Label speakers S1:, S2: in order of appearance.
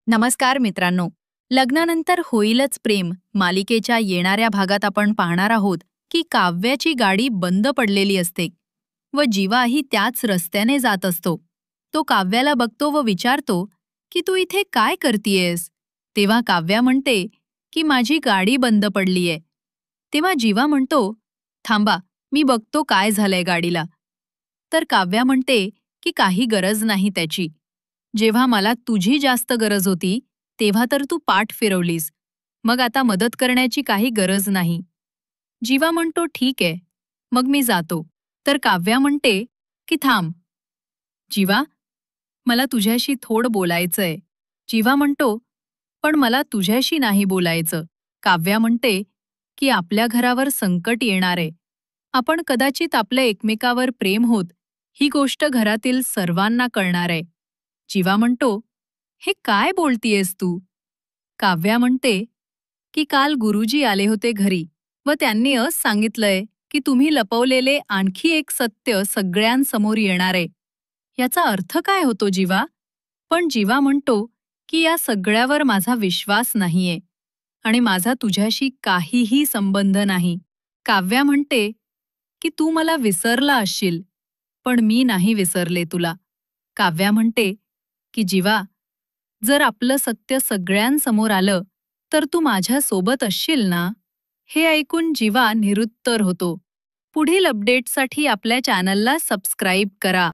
S1: नमस्कार मित्रांनो. लग्नानंतर होईलच प्रेम मालिकेच्या येणाऱ्या भागात आपण पाहणार आहोत की काव्याची गाडी बंद पडलेली असते व जीवाही त्याच रस्त्याने जात असतो. तो काव्याला बघतो व विचारतो की तू इथे काय करतीयेस. तेव्हा काव्या म्हणते की माझी गाडी बंद पडलीये. तेव्हा जीवा म्हणतो, थांबा, मी बघतो काय झालंय गाडीला. तर काव्या म्हणते की काही गरज नाही त्याची. जेव्हा मला तुझी जास्त गरज होती तेव्हा तर तू पाठ फिरवलीस. मग आता मदत करण्याची काही गरज नाही. जीवा म्हणतो, ठीक आहे, मग मी जातो. तर काव्या म्हणते की थांब जीवा, मला तुझ्याशी थोडं बोलायचंय. जीवा म्हणतो, पण मला तुझ्याशी नाही बोलायचं. काव्या म्हणते की आपल्या घरावर संकट येणार आहे. आपण कदाचित आपल्या एकमेकावर प्रेम होत ही गोष्ट घरातील सर्वांना कळणार आहे. जीवा म्हणतो, हे काय बोलतीयस तू. काव्या म्हणते की काल गुरुजी आले होते घरी व त्यांनी सांगितलंय की तुम्ही लपवलेले आणखी एक सत्य सगळ्यांसमोर येणार आहे. याचा अर्थ काय होतो जीवा. पण जीवा म्हणतो की या सगळ्यावर माझा विश्वास नाहीये आणि माझा तुझ्याशी काहीही संबंध नाही. काव्या म्हणते की तू मला विसरला असशील, पण मी नाही विसरले तुला. काव्या म्हणते की जीवा, जर आपलं सत्य सगळ्यांसमोर आलं तर तू माझ्या सोबत असशील ना. हे ऐकून जीवा निरुत्तर होतो. पुढील अपडेटसाठी आपल्या चॅनलला सबस्क्राईब करा.